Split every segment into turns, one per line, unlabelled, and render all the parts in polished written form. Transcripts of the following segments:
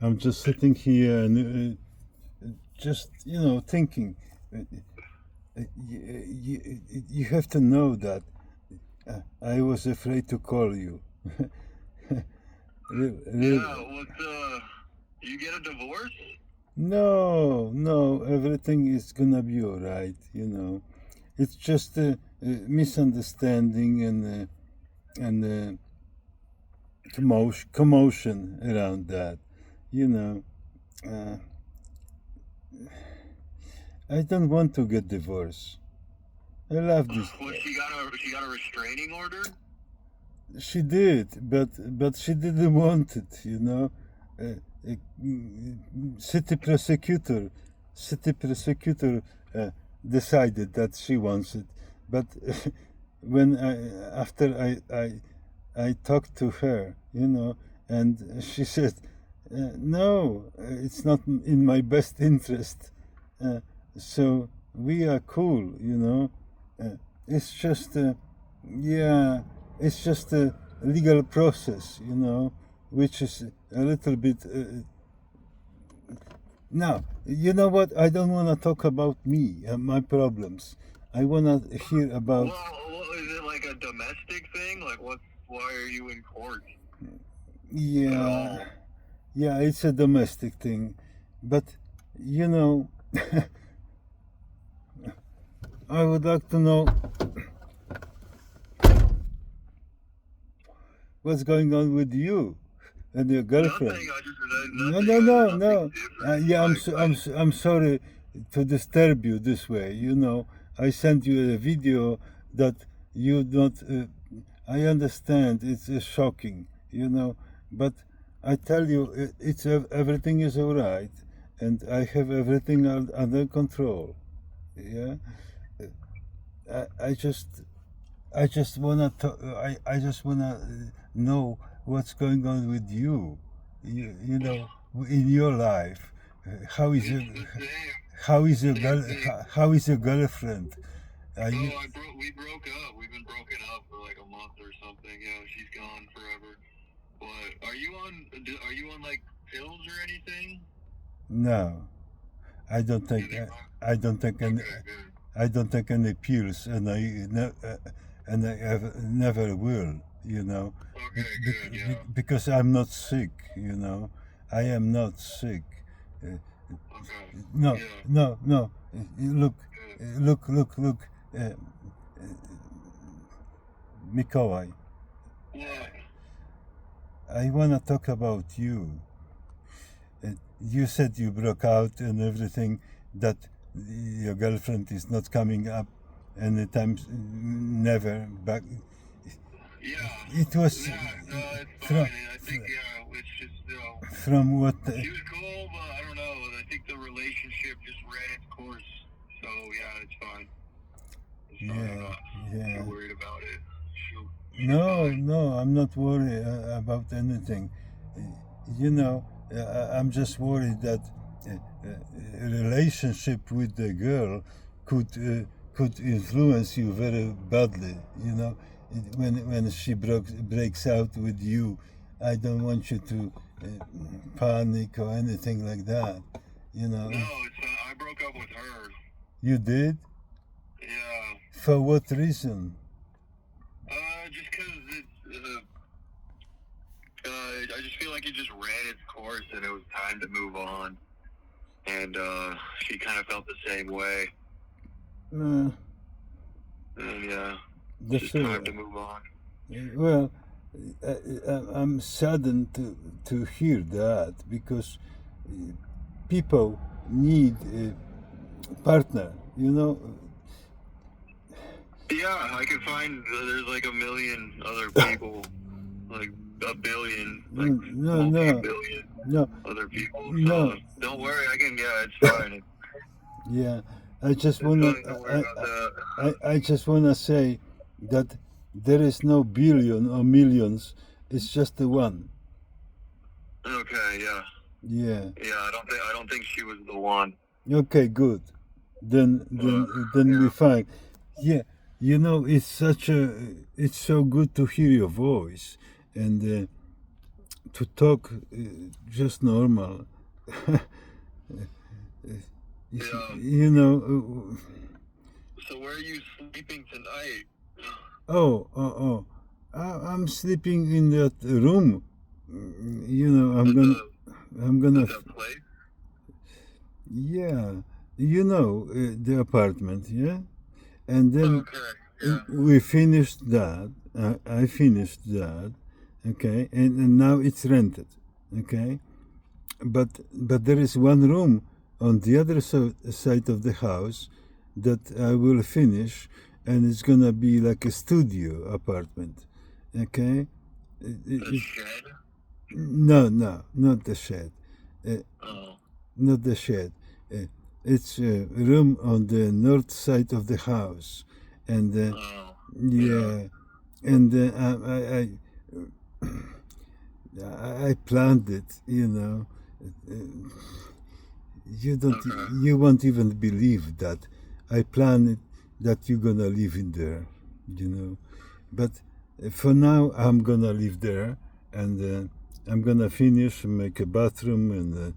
I'm just sitting here and just thinking. You have to know that I was afraid to call you.
Yeah, you get a divorce?
No, no, everything is gonna be all right. It's just a misunderstanding and commotion around that. You know, uh, I don't want to get divorced. I love this.
Well, she got a restraining order?
She did, but she didn't want it. Uh, uh, city prosecutor, city prosecutor decided that she wants it. But when after I talked to her, and she said, "No, it's not in my best interest." Uh, so we are cool, It's just, yeah, it's just a legal process, which is a little bit. Now, you know what? I don't want to talk about me and my problems. I want to hear about.
Well, is it like a domestic thing? Like, why are you in court at
Yeah,
all?
yeah, it's a domestic thing, but you know, I would like to know what's going on with you and your girlfriend.
Nothing.
No,
Nothing.
no, no,
Nothing
no.
different.
Yeah,
Like,
I'm sorry to disturb you this way. I sent you a video that you don't. I understand it's shocking, but I tell you, everything is all right, and I have everything under control. Yeah, I just I just wanna know what's going on with you. In your life. How is your
it's the same.
how is your
Same
girl
thing.
how is your girlfriend? Are you?
Oh, we broke up. We've been broken up for like a month or something. Yeah, she's gone forever. But are you on like pills or anything?
No, I don't take
Anything?
I don't take any
Okay, good.
I don't take any pills, and I never will.
Okay, good. Yeah.
Because I'm not sick. I am not sick. Uh,
Okay.
no,
Yeah.
no, no. Look,
Good.
look, Mikołaj.
What?
I wanna talk about you. You said you broke out and everything. That your girlfriend is not coming up anytime, never back.
Yeah.
It was
Yeah. No, it's
from
fine. I think it's just
from what.
she was cool, but I don't know. I think the relationship just ran its course. So yeah, it's fine. It's fine. I'm
Yeah,
not too
yeah.
worried about it. She's
No,
fine.
no, I'm not worried about anything. Uh, I'm just worried that a relationship with the girl could could influence you very badly. When she breaks out with you, I don't want you to panic or anything like that.
No, it's I broke up with her.
You did?
Yeah.
For what reason?
Just because I just feel like it just ran its course and it was time to move on. And she kind of felt the same way.
Uh,
And yeah,
the
it's just time
fear.
to move on.
Well, I'm saddened to hear that because people need a partner.
Yeah, I could find there's like a million other people, like a billion, like
No, no,
multi-billion
no,
other people.
no.
So don't worry, yeah, it's fine.
Yeah, I just
It's
wanna
nothing to worry about that.
I just wanna say that there is no billion or millions. It's just the one.
Okay, yeah,
Yeah.
yeah. I don't think she was the one.
Okay, good. Then
But
then we're
yeah,
fine. Yeah, it's so good to hear your voice, and to talk just normal.
Yeah.
You know.
So where are you sleeping tonight?
I'm sleeping in that room. You know, I'm gonna.
At that place?
Yeah, you know, the apartment, yeah? And then
Okay. Yeah.
we finished that. I finished that, okay? And now it's rented, okay? But there is one room on the other side of the house that I will finish, and it's gonna be like a studio apartment, okay?
The shed?
No, not the shed.
Oh.
Not the shed. It's a room on the north side of the house, and
Oh.
yeah, and I planned it. You know,
Okay.
you won't even believe that I planned it that you're gonna live in there. You know, but for now I'm gonna live there, and I'm gonna finish and make a bathroom and a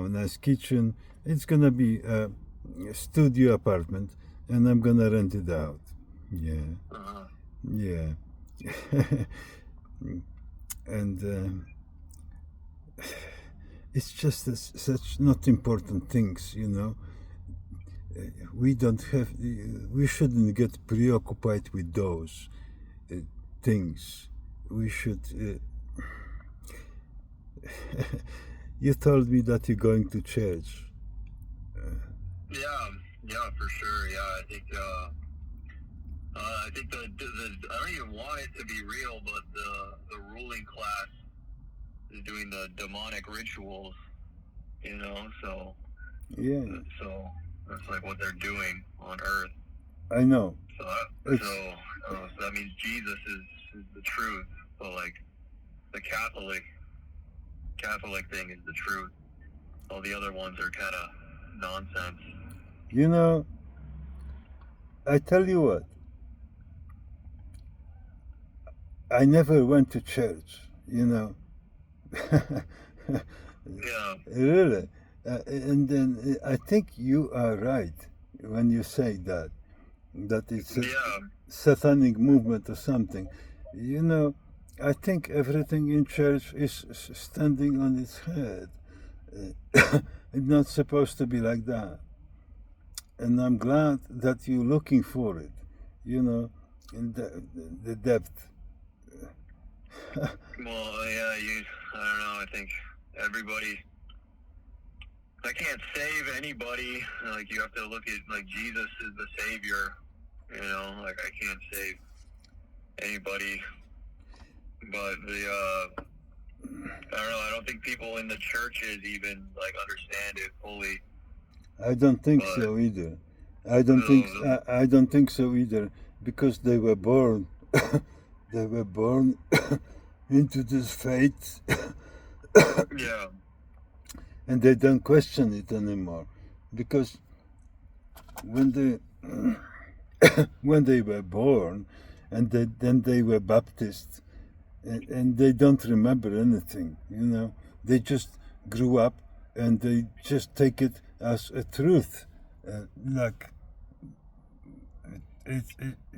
nice kitchen. It's gonna be a studio apartment, and I'm gonna rent it out. Yeah,
Uh-huh.
yeah, and it's just such not important things, you know. We shouldn't get preoccupied with those things. We should. You told me that you're going to church.
Yeah, for sure. Yeah, I think the I don't even want it to be real, but the ruling class is doing the demonic rituals, you know.
Yeah,
So that's like what they're doing on Earth.
I know.
So
It's
so that means Jesus is the truth. So like the Catholic thing is the truth. All the other ones are kind of nonsense.
you know. I tell you what. I never went to church. You know.
Yeah.
Really. And then I think you are right when you say that it's a
Yeah.
satanic movement or something. You know, I think everything in church is standing on its head. It's not supposed to be like that. And I'm glad that you're looking for it, you know, in the depth.
Well, yeah. I don't know. I think everybody. I can't save anybody. Like you have to look at like Jesus is the savior. You know, like I can't save anybody. But I don't know. I don't think people in the churches even like understand it fully.
I don't think
But
so either. I don't think so either, because they were born they were born into this faith,
yeah,
and they don't question it anymore, because when they when they were born, and then they were baptized, and they don't remember anything, you know. They just grew up, and they just take it as a truth, like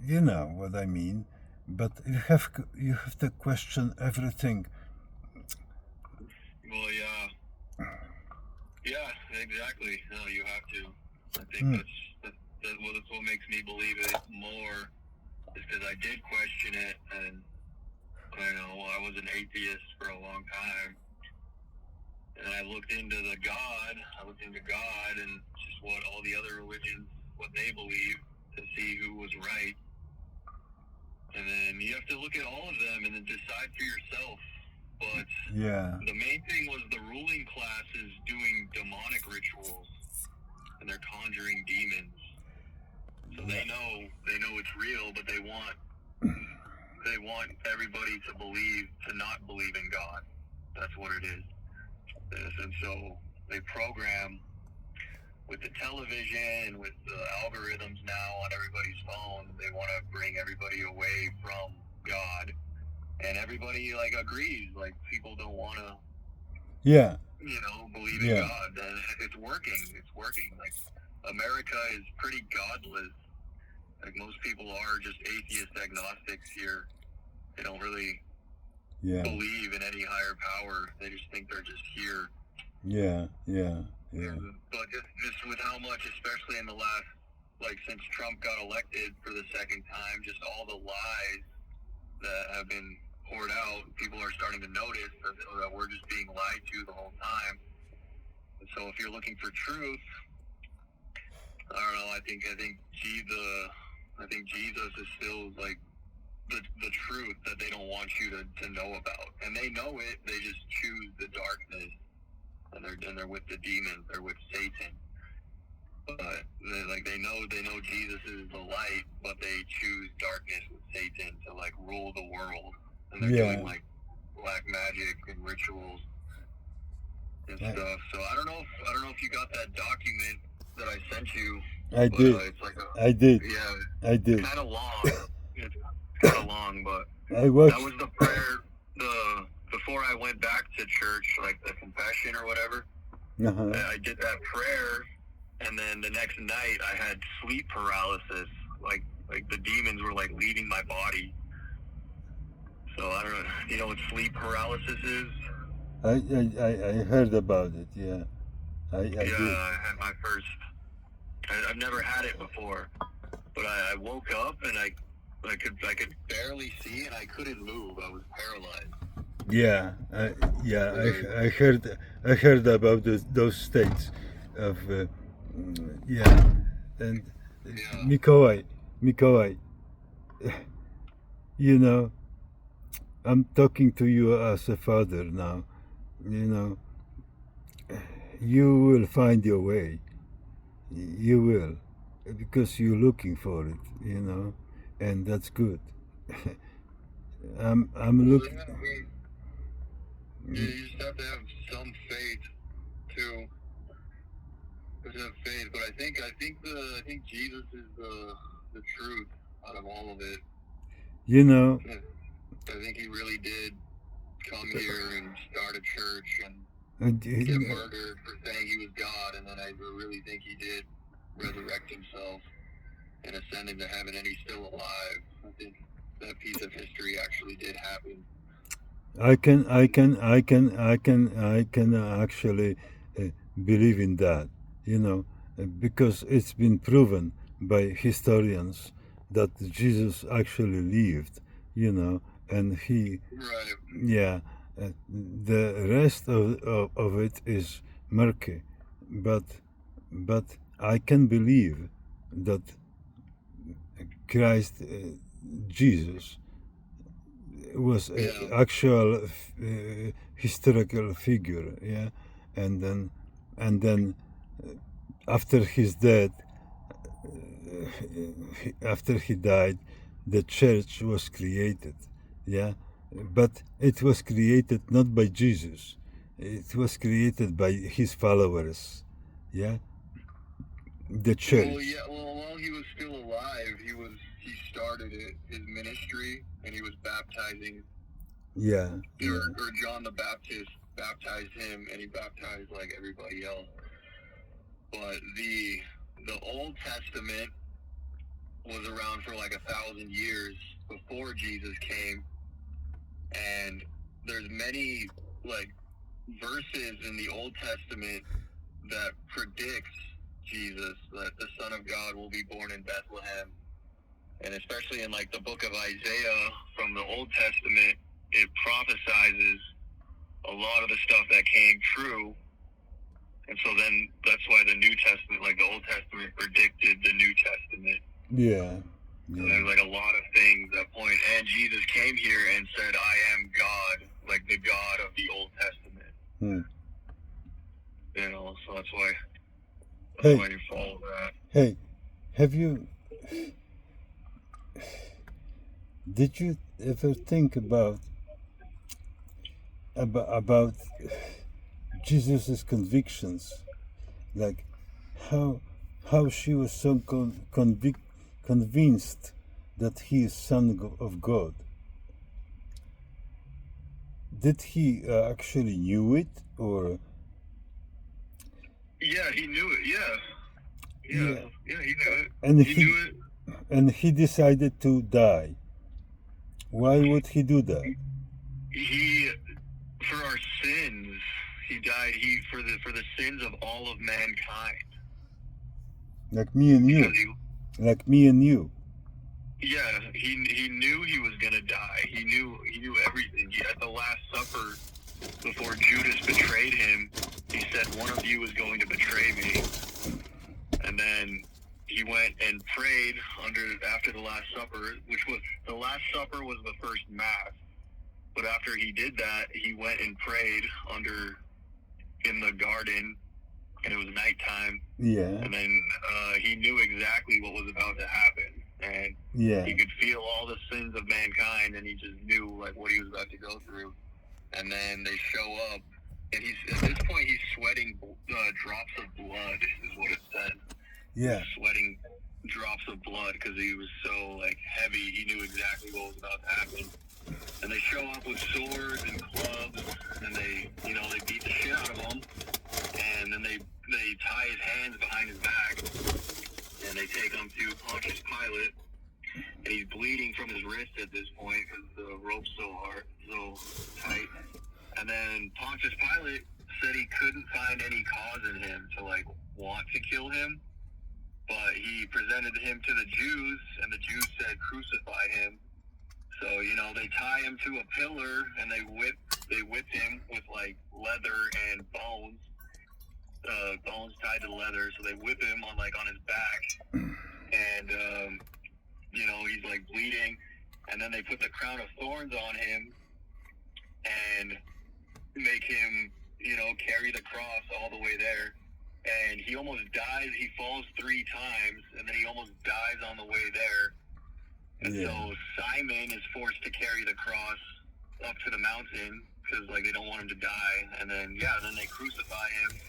you know what I mean. But you have to question everything.
well, yeah, exactly. No, you have to. I think
Hmm.
that's what makes me believe it more, is because I did question it, and I know I was an atheist for a long time, and I looked into God and just what all the other religions, what they believe, to see who was right. And then you have to look at all of them and then decide for yourself. But
Yeah,
the main thing was the ruling class is doing demonic rituals, and they're conjuring demons. So they know it's real, but they want everybody to not believe in God. That's what it is. And so they program with the television, with the algorithms now on everybody's phone. They want to bring everybody away from God, and everybody like agrees. Like people don't want to,
Yeah,
believe in
Yeah.
God. And it's working. It's working. Like America is pretty godless. Like most people are just atheist agnostics here. They don't really
yeah,
believe in any higher power. They just think they're just here.
yeah, yeah,
But just with how much, especially in the last, like since Trump got elected for the second time, just all the lies that have been poured out, people are starting to notice that we're just being lied to the whole time. And so if you're looking for truth, I don't know. I think Jesus is still like the truth that they don't want you to know about, and they know it. They just choose the darkness, and they're with the demons. They're with Satan. But they know Jesus is the light, but they choose darkness with Satan to like rule the world, and they're
Yeah.
doing like black magic and rituals and
I-
stuff. So I don't know if you got that document that I sent you.
I
But,
did.
it's like
I did.
yeah,
I did.
kind of long. It's kind of long, but
I watched.
that was the prayer. Before I went back to church, like the confession or whatever.
Uh-huh.
I did that prayer, and then the next night I had sleep paralysis. Like the demons were like leaving my body. So I don't know. You know what sleep paralysis is?
I heard about it. Yeah. I
Yeah,
did.
I had my first. I've never had it before, but I woke up and I could barely see and I couldn't move. I was paralyzed.
Yeah. I heard about those states of yeah. And
Yeah.
Mikołaj, you know, I'm talking to you as a father now. You know, you will find your way. You will, because you're looking for it. You know, and that's good. I'm looking.
Yeah, I mean, you just have to have some faith too. You have to have faith, but I think Jesus is the truth out of all of it.
You know,
I think he really did come here and start a church and
and
get murdered for saying he was God, and then I really think he did resurrect himself and ascend into heaven, and he's still alive. I think that piece of history actually did happen.
I can actually believe in that, you know, because it's been proven by historians that Jesus actually lived, you know, and he,
Right.
yeah, the rest of it is murky, but I can believe that Christ, Jesus, was an
Yeah.
actual historical figure, yeah, and then after his death, after he died, the church was created, yeah, but it was created not by Jesus, it was created by his followers, yeah, the church.
Well, yeah. Well, while he was still alive, he started it, his ministry, and he was baptizing.
Yeah,
Or John the Baptist baptized him, and he baptized like everybody else. But the Old Testament was around for like 1,000 years before Jesus came, and there's many like verses in the Old Testament that predicts Jesus, that the Son of God will be born in Bethlehem. And especially in like the book of Isaiah from the Old Testament, it prophesizes a lot of the stuff that came true. And so then that's why the New Testament, like the Old Testament, predicted the New Testament.
yeah,
So there's like a lot of things that point. And Jesus came here and said, I am God, like the God of the Old Testament.
Hmm.
You know, so that's why
Hey.
you follow that.
Hey, have you? Did you ever think about Jesus's convictions, like how she was so convinced that he is Son of God? did he actually knew it, or
Yeah, he knew it. Yeah, he knew it.
and
He knew it.
and he decided to die? Why would he do that?
He, for our sins, he died. He for the sins of all of mankind.
Like me and you,
Because
like me and you.
yeah, he knew he was gonna die. He knew everything. At the Last Supper, before Judas betrayed him, he said, "One of you is going to betray me." And then he went and prayed after the Last Supper, which was the Last Supper was the first Mass. But after he did that, he went and prayed in the garden, and it was nighttime.
Yeah.
And then he knew exactly what was about to happen, and
Yeah.
he could feel all the sins of mankind, and he just knew like what he was about to go through. And then they show up, and at this point he's sweating drops of blood, is what it said.
Yeah.
Sweating drops of blood because he was so like heavy. He knew exactly what was about to happen. And they show up with swords and clubs, and they beat the shit out of him. And then they tie his hands behind his back, and they take him to Pontius Pilate. And he's bleeding from his wrist at this point because the rope's so tight. And then Pontius Pilate said he couldn't find any cause in him to like want to kill him. But he presented him to the Jews, and the Jews said, "Crucify him." So, they tie him to a pillar, and they whip him with like leather and bones tied to leather. So they whip him on his back, and he's like bleeding, and then they put the crown of thorns on him and make him carry the cross all the way there. And he almost dies. He falls 3 times, and then he almost dies on the way there. And so Simon is forced to carry the cross up to the mountain because they don't want him to die. And then then they crucify him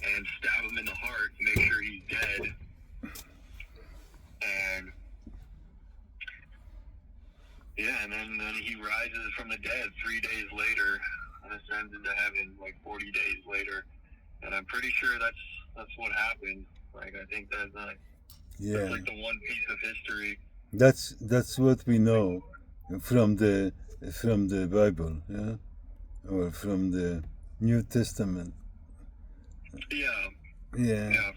and stab him in the heart to make sure he's dead. And and then he rises from the dead 3 days later and ascends into heaven 40 days later. And I'm pretty sure that's what happened. I think that's that's the one piece of history.
That's what we know from the Bible, yeah, or from the New Testament.
Yeah,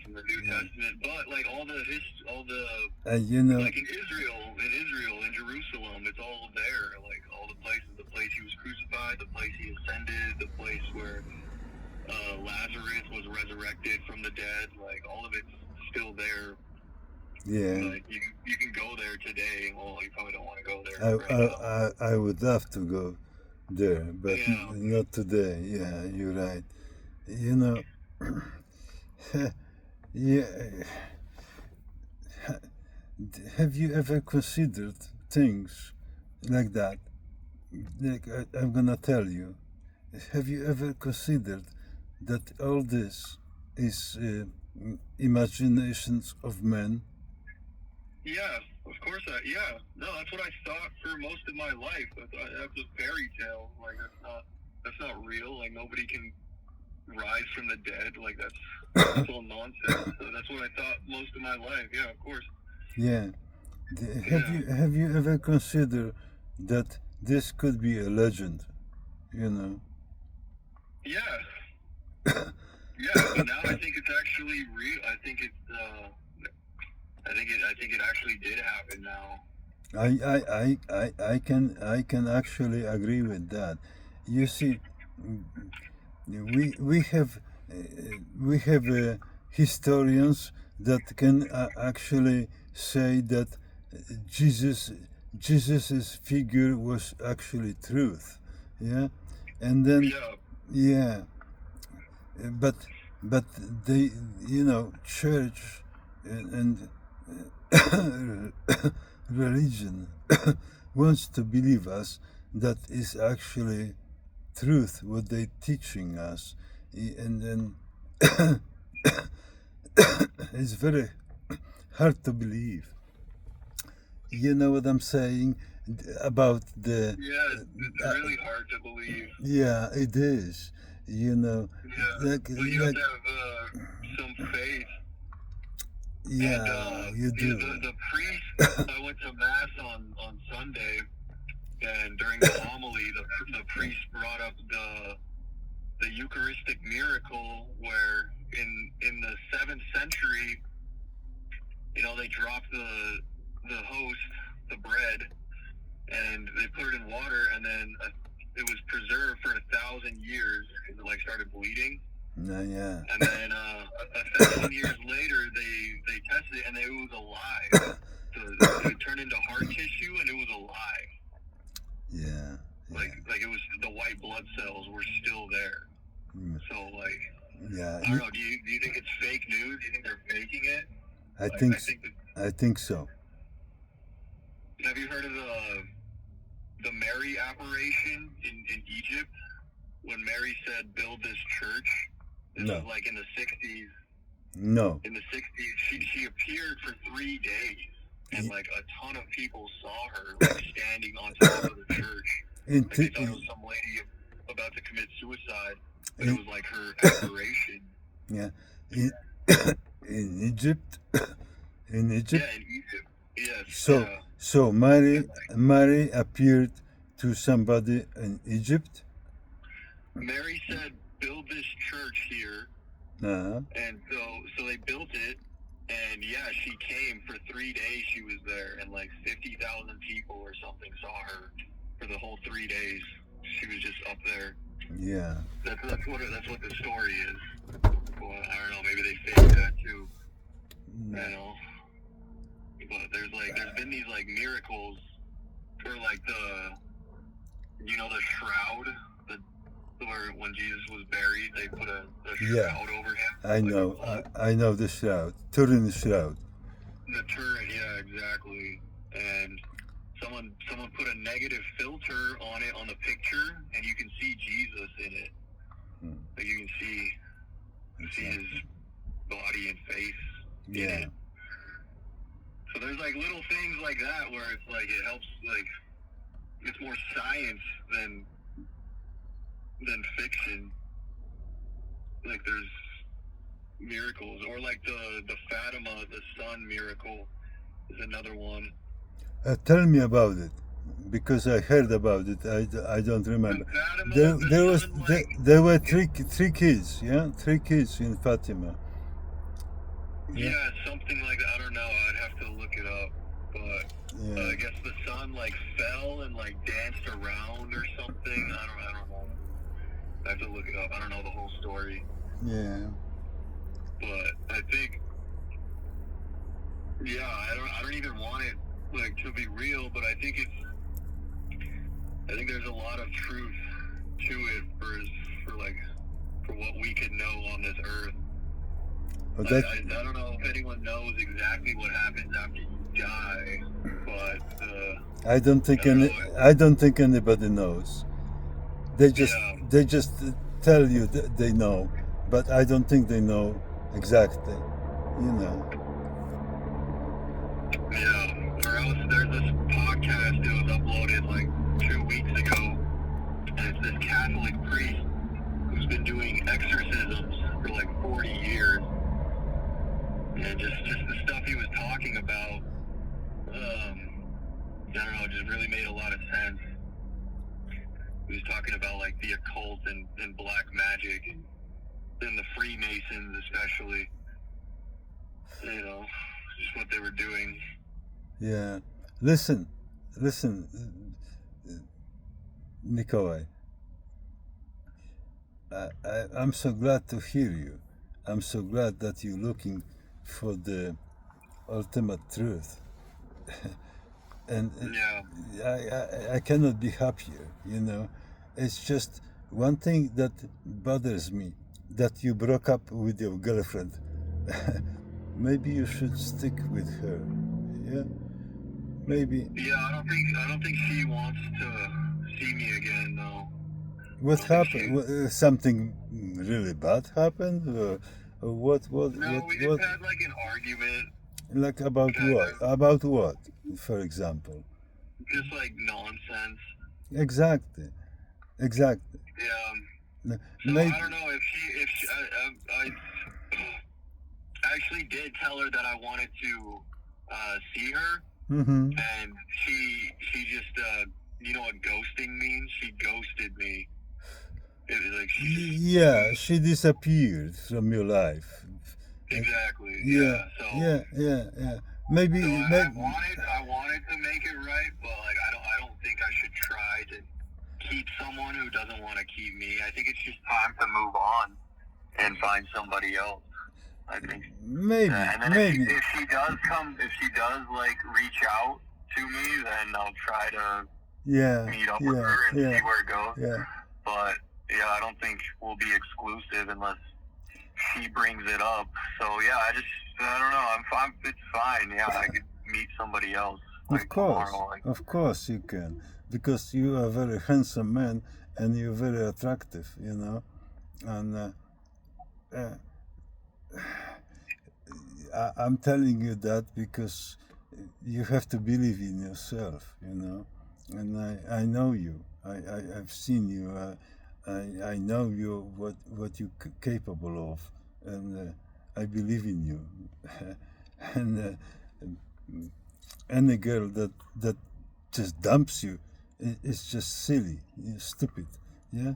from the New Testament. But all the
in
Israel, in Jerusalem, it's all there. All the place he was crucified, the place he ascended, the place where Lazarus was resurrected from the dead. All of it's still there.
Yeah.
You can go there today. Well, you probably don't want to go there.
I would love to go there, but not today. Yeah, you're right. Have you ever considered things like that? I'm gonna tell you. Have you ever considered that all this is imaginations of men?
Yeah, of course. No, that's what I thought for most of my life. That's a fairy tale. That's not real. Nobody can rise from the dead. That's all nonsense. So that's what I thought most of my life. Yeah, of course.
Yeah. Have you ever considered that this could be a legend?
Yeah. Yeah, but now I think it's actually real. I think it actually did happen now.
I can actually agree with that. You see, we have historians that can actually say that Jesus's figure was actually truth. Yeah, and then but they church and religion wants to believe us that is actually truth what they teaching us, and then it's very hard to believe. You know what I'm saying? about the.
Yeah, it's really hard to believe.
Yeah, it is. You know,
Yeah,
like,
but you have to have some faith.
yeah,
And
you do.
the priest, I went to mass on Sunday, and during the homily, the priest brought up the Eucharistic miracle where in the 7th century, they dropped the host, the bread, and they put it in water, and then it was preserved for 1,000 years because it started bleeding.
Yeah.
And then 1,000 years later, they tested it, and it was alive. So it turned into heart tissue, and it was alive.
Yeah.
Like it was, the white blood cells were still there. So
yeah.
I don't know. Do you think it's fake news? Do you think they're faking it?
I think so.
Have you heard of the Mary apparition in Egypt? When Mary said, "Build this church," this
No.
was in the 60s.
No.
In the 60s, she appeared for 3 days, and a ton of people saw her standing on top of the church. They thought it was some lady about to commit suicide, but it was her apparition.
Yeah. In Egypt. In Egypt.
Yeah, in Egypt. Yes.
So Mary appeared to somebody in Egypt.
Mary said, "Build this church here."
Uh-huh.
And so they built it, and she came for 3 days. She was there, and 50,000 people or something saw her for the whole 3 days. She was just up there.
Yeah.
That's what the story is. Well, I don't know. Maybe they faked that too. But there's been these miracles for the shroud. Where when Jesus was buried, they put a shroud over him.
I know the shroud, Turin shroud.
The Turin, yeah, exactly. And someone put a negative filter on it on the picture, and you can see Jesus in it. You can see his body and face in it. So there's little things like that where it's it helps, it's more science than fiction. There's miracles, or the Fatima, the sun miracle is another one.
Tell me about it, because I heard about it. I don't remember.
Fatima,
there were three kids, yeah, 3 kids in Fatima.
Yeah, something like that. I don't know. I'd have to look it up, but I guess the sun fell and danced around or something. I don't know. I have to look it up. I don't know the whole story.
Yeah.
But I think, I don't even want it to be real, but I think there's a lot of truth to it for what we could know on this earth. I don't know if anyone knows exactly what happens after you die, but
I don't think anybody knows. They just tell you that they know, but I don't think they know exactly.
Yeah, or else there's this podcast that was uploaded 2 weeks ago, and it's this Catholic priest who's been doing exorcisms for 40 years, and just the stuff he was talking about, I don't know, just really made a lot of sense. He was talking about the occult and black magic and the Freemasons especially. Just what they were doing.
Yeah. Listen, Nikolai. I'm so glad to hear you. I'm so glad that you're looking for the ultimate truth. And I cannot be happier, It's just one thing that bothers me, that you broke up with your girlfriend. Maybe you should stick with her. Yeah? Maybe.
Yeah, I don't think she wants to see me again, though.
What happened? Something really bad happened? Or what?
No, we just had an argument.
About what? About what, for example?
just like nonsense.
Exactly.
Yeah.
No,
So
maybe,
I don't know if I actually did tell her that I wanted to see her,
mm-hmm.
and she just you know what ghosting means? She ghosted me. It was like she just
Yeah, she disappeared from your life.
exactly
Yeah,
yeah. So
yeah. Maybe,
so
maybe
I wanted to make it right, but like I don't think I should try to keep someone who doesn't want to keep me. I think it's just time to move on and find somebody else. I think.
maybe,
And then
maybe.
if she does like reach out to me, then I'll try to
Yeah,
meet up with her and
yeah,
see where it goes.
yeah.
But yeah, I don't think we'll be exclusive unless she brings it up. So yeah, I don't know. It's fine. Yeah, I could meet somebody else like tomorrow. Like,
Of course you can, because you are a very handsome man and you're very attractive, you know. And I'm telling you that because you have to believe in yourself, you know. And I know you. I've seen you. I know you what you're capable of, and I believe in you. And any girl that just dumps you is just silly, stupid. Yeah.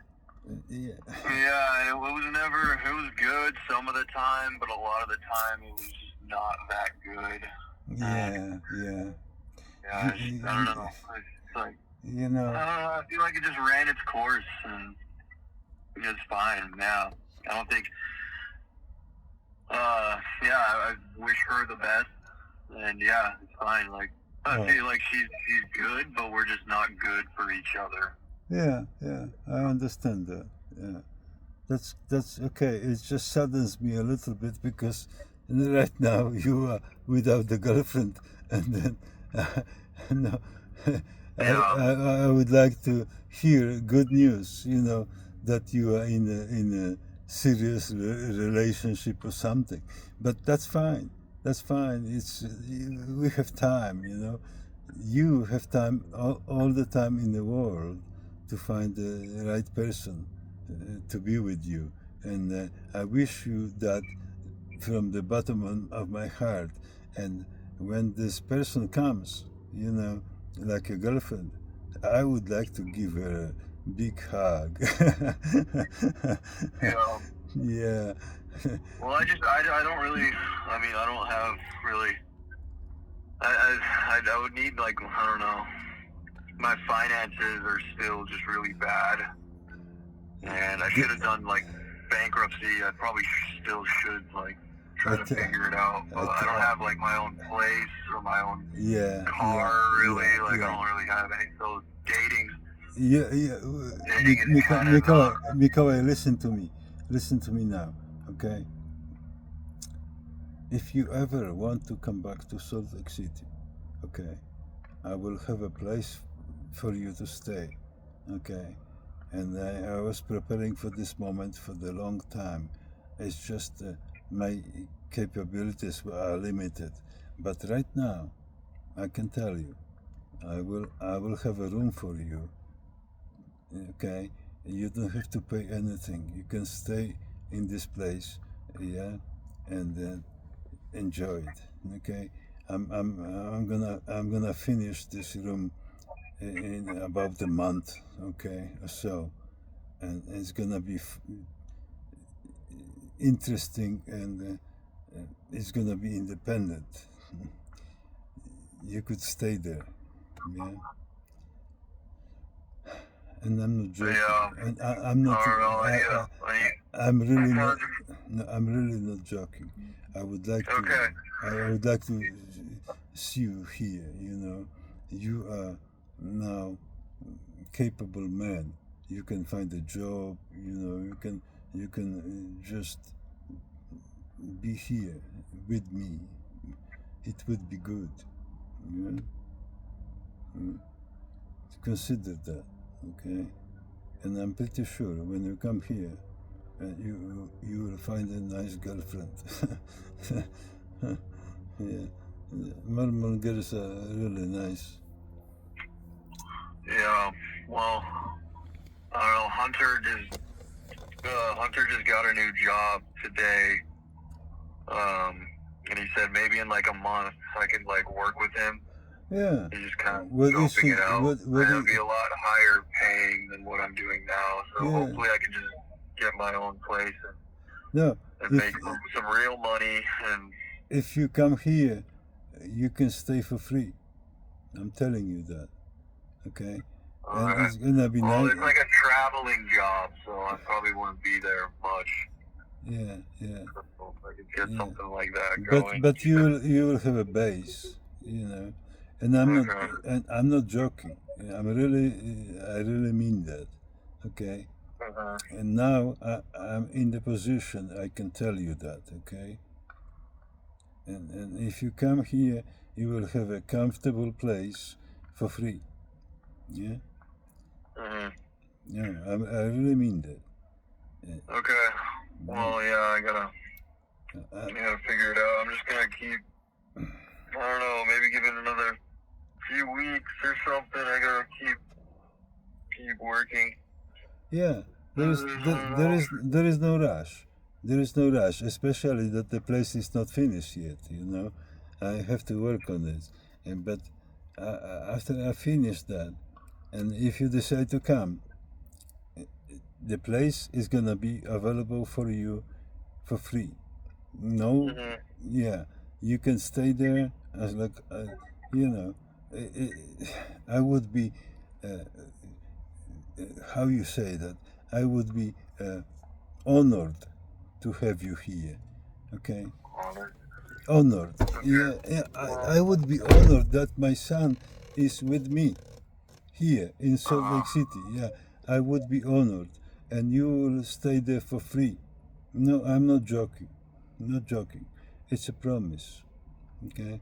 Yeah.
yeah, it was never. It was good some of the time, but a lot of the time it was just not that good.
Yeah.
Yeah, I don't know. It's like
You know.
I feel like it just ran its course and it's fine. Yeah, I don't think. Yeah, I wish her the best, and yeah, it's fine. Like I feel like she's good, but we're just not good for each other.
Yeah, I understand that. Yeah, that's okay. It just saddens me a little bit because right now you are without the girlfriend, and then no, I would like to hear good news. You know that you are in a serious relationship or something, but that's fine. That's fine. We have time. You know, you have time all the time in the world to find the right person to be with you. And I wish you that from the bottom of my heart. And when this person comes, you know, like a girlfriend, I would like to give her a big hug.
Yeah.
Yeah.
Well, I don't really. I mean, I don't have really. I would need like I don't know. My finances are still just really bad, and I should have done like bankruptcy. I probably still should like try to figure it out, but I don't have like my own place or my own car really. I don't really have any. So dating.
Mikołaj, listen to me now, okay? If you ever want to come back to Salt Lake City, okay, I will have a place for you to stay, okay? And I was preparing for this moment for the long time. It's just my capabilities are limited, but right now, I can tell you, I will have a room for you, okay? You don't have to pay anything. You can stay in this place, yeah, and enjoy it, okay? I'm gonna finish this room in about a month, okay, or so, and it's gonna be interesting, and it's gonna be independent. You could stay there, yeah. And I'm not joking.
Yeah.
And I'm not. I'm really not. No, I'm really not joking. I would like to.
Okay.
I would like to see you here. You know, you are now capable man. You can find a job. You know, you can just be here with me. It would be good. Yeah. Consider that, okay? And I'm pretty sure when you come here, you will find a nice girlfriend. Yeah, Mormon girls are really nice.
Yeah. Well, I don't know. Hunter just got a new job today. And he said maybe in like a month I could like work with him.
Yeah.
He's just kind of
What is
scoping
he?
it out.
What
And it'll
is?
be a lot higher paying than what I'm doing now. So
Yeah.
hopefully I can just get my own place
No.
and
If
make some real money. And
if you come here, you can stay for free. I'm telling you that. Okay. And it's gonna be
well,
nice.
it's like a traveling job, so I probably wouldn't be there much.
Yeah. Yeah.
So if I could get
Yeah.
something like that
But
going.
you will have a base, you know, and I'm not joking. I really mean that. Okay. And now I'm in the position I can tell you that. Okay. And if you come here, you will have a comfortable place for free. Yeah. Yeah. I really mean that.
Okay. Well, yeah, I gotta figure it out. I'm just gonna keep, I don't know, maybe give it another few weeks or something. I gotta keep working.
Yeah, there is no rush. There is no rush, especially that the place is not finished yet. You know, I have to work on it. But after I finish that, and if you decide to come, the place is gonna be available for you for free. No, yeah, you can stay there as like you know. I would be. How you say that? I would be honored to have you here. Okay? Honored. Yeah, I would be honored that my son is with me here in Salt Lake City. Yeah, I would be honored. And you will stay there for free. No, I'm not joking. I'm not joking. It's a promise. Okay?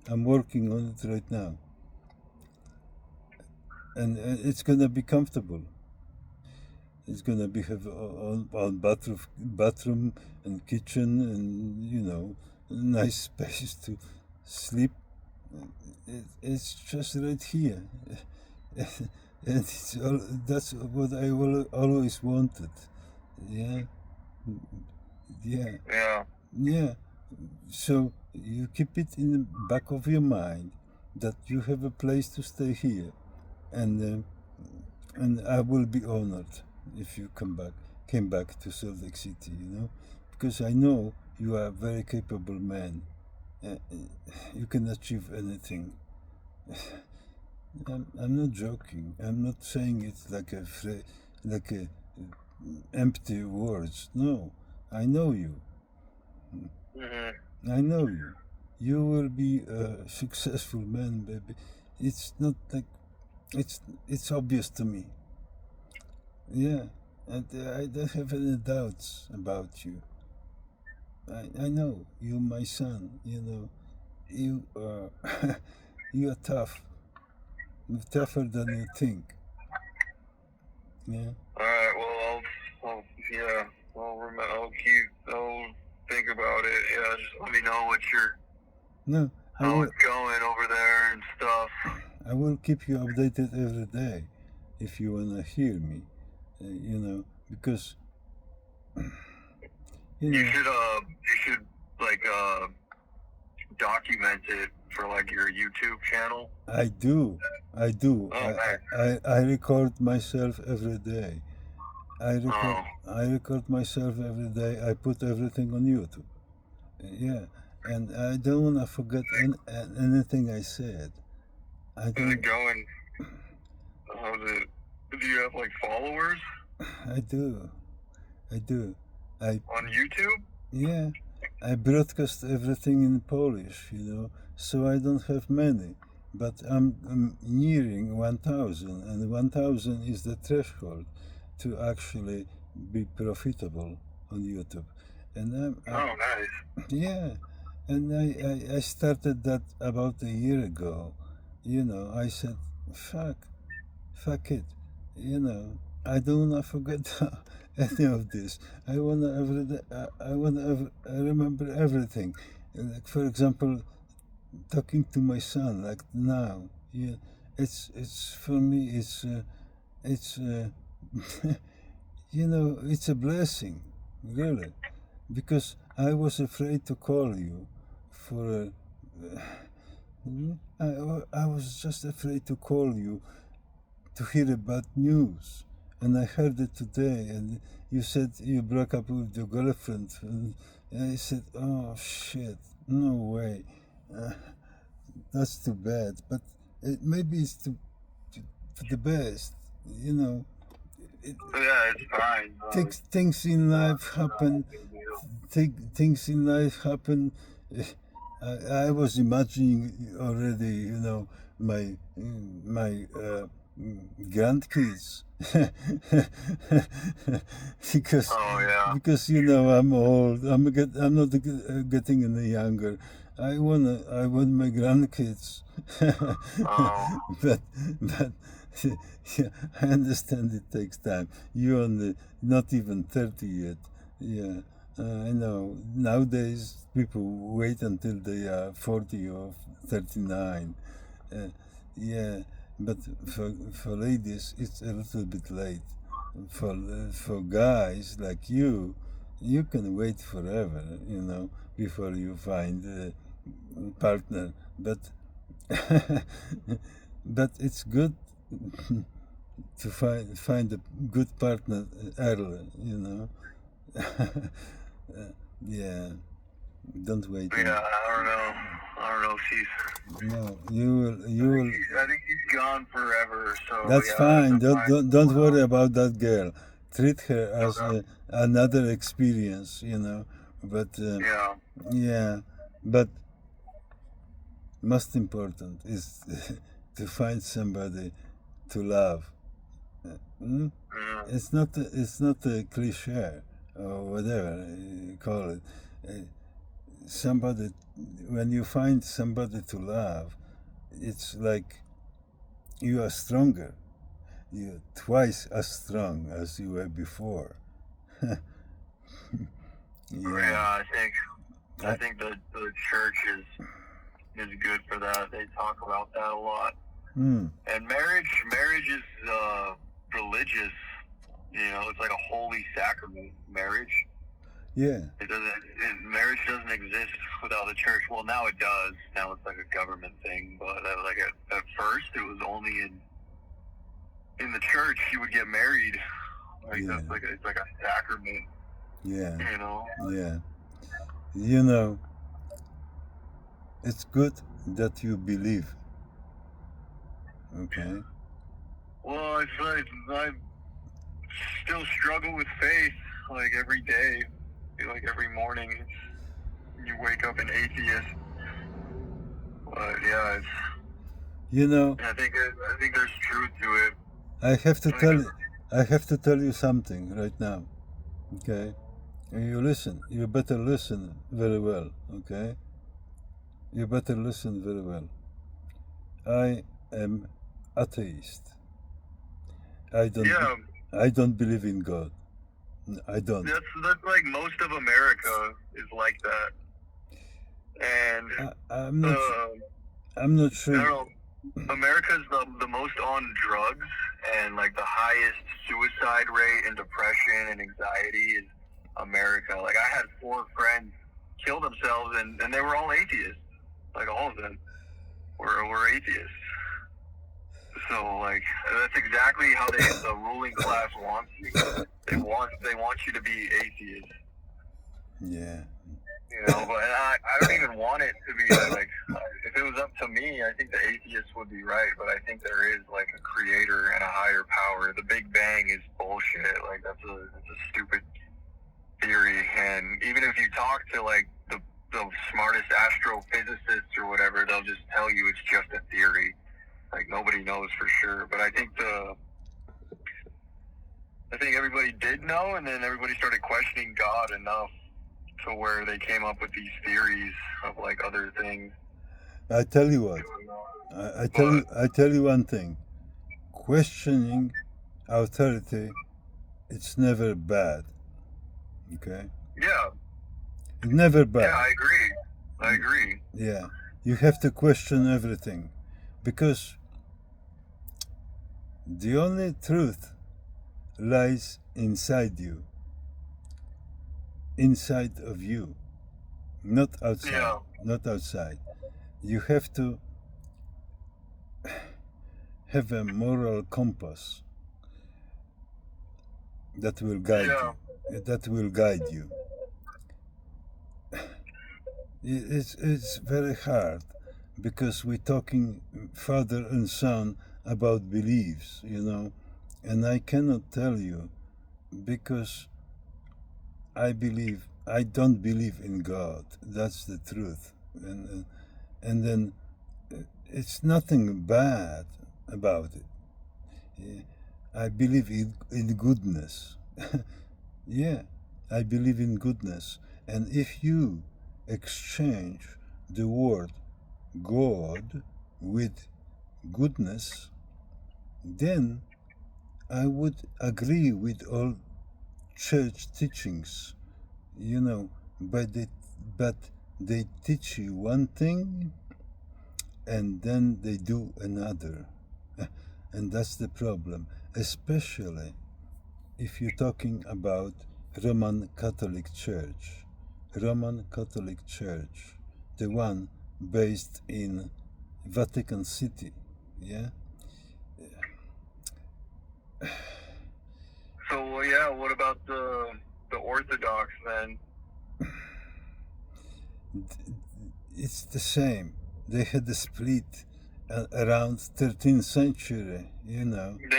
I'm working on it right now. And it's gonna be comfortable. It's gonna be have on bathroom and kitchen and nice space to sleep. It's just right here, and that's what I always wanted. Yeah, yeah, yeah. So you keep it in the back of your mind that you have a place to stay here, and I will be honored if you came back to Salt Lake City, because I know you are a very capable man. You can achieve anything. I'm not joking. I'm not saying it like a empty words. No, I know you. I know you. You will be a successful man, baby. It's not like it's obvious to me. Yeah, and I don't have any doubts about you. I know you're my son. You are you are tough. You're tougher than you think. Yeah.
All right. Well, I'll think about it. Yeah, just let me know how it's going over there and stuff.
I will keep you updated every day if you wanna hear me. Because
you should like document it for like your YouTube channel.
I do.
Oh, nice.
I record myself every day. I record myself every day. I put everything on YouTube. Yeah, and I don't want to forget anything I said.
Is it going? How's it? Do you have like followers?
I do.
On YouTube?
Yeah, I broadcast everything in Polish, so I don't have many, but I'm nearing 1,000, and 1,000 is the threshold to actually be profitable on YouTube. And
nice.
Yeah, and I started that about a year ago. I said, fuck it. I don't wanna forget any of this. I wanna remember everything. Like, for example, talking to my son like now. Yeah, it's for me. It's you know, it's a blessing, really, because I was afraid to call you for I was just afraid to call you to hear about news, and I heard it today, and you said you broke up with your girlfriend, and I said, oh shit, no way, that's too bad, but maybe it's for the best, you know.
Yeah, it's fine.
Things in life happen. Things in life happen. I was imagining already, you know, my grandkids, because
Oh yeah.
because you know I'm old. I'm not getting any younger. I want my grandkids,
Oh.
but yeah, I understand it takes time. You're only not even 30 yet. Yeah, I know. Nowadays, people wait until they are 40 or 39. Yeah, but for ladies, it's a little bit late. For guys like you can wait forever, you know, before you find a partner. But but it's good to find a good partner early, you know. Yeah, don't wait.
Yeah, I don't know if she's.
No, you will.
I think she's gone forever. So
That's
yeah,
fine.
that's a fine.
Don't worry about that girl. Treat her as
Okay.
another experience, you know. But
Yeah.
yeah, but most important is to find somebody to love. Mm? It's not a cliche or whatever you call it. Somebody, when you find somebody to love, it's like you are stronger. You're twice as strong as you were before.
Yeah,
Yeah.
I think the church is good for that. They talk about that a lot.
Mm.
And marriage is religious. You know, it's like a holy sacrament. Marriage.
Yeah.
Marriage doesn't exist without the church. Well, now it does. Now it's like a government thing. But like at first, it was only in the church you would get married. Like
Yeah.
it's like a sacrament.
Yeah.
You know.
Yeah. You know, it's good that you believe. Okay.
Well, it's like I still struggle with faith. Like every day, like every morning, you wake up an atheist. But yeah,
You know,
I think there's truth to it.
I have to tell you something right now. Okay. You listen. You better listen very well. Okay. You better listen very well. I am atheist. I don't.
Yeah,
I don't believe in God. I don't.
that's like most of America is like that. And
I'm not. I'm not
I
sure.
don't know. America's the most on drugs, and like the highest suicide rate and depression and anxiety is America. Like I had 4 friends kill themselves, and they were all atheists. Like all of them were atheists. So like that's exactly how the ruling class wants you. They want you to be atheist.
Yeah.
You know, but I don't even want it to be like, if it was up to me, I think the atheist would be right, but I think there is like a creator and a higher power. The Big Bang is bullshit. Like that's a stupid theory. And even if you talk to like the smartest astrophysicists or whatever, they'll just tell you it's just a theory. Like nobody knows for sure. But I think everybody did know, and then everybody started questioning God enough to where they came up with these theories of like other things.
I tell you what. I tell you one thing. Questioning authority, it's never bad. Okay.
Yeah.
It's never bad.
Yeah, I agree.
Yeah. You have to question everything, because The only truth lies inside you, inside of you, not outside.
Yeah.
Not outside. You have to have a moral compass that will guide you. That will guide you. It's very hard because we're talking father and son about beliefs, and I cannot tell you because I don't believe in God. That's the truth, and then it's nothing bad about it. I believe in goodness. Yeah, I believe in goodness, and if you exchange the word God with goodness, then I would agree with all church teachings, but they teach you one thing and then they do another. And that's the problem, especially if you're talking about Roman Catholic Church. Roman Catholic Church, the one based in Vatican City, yeah?
So what about the Orthodox then?
It's the same. They had a split around 13th century,
They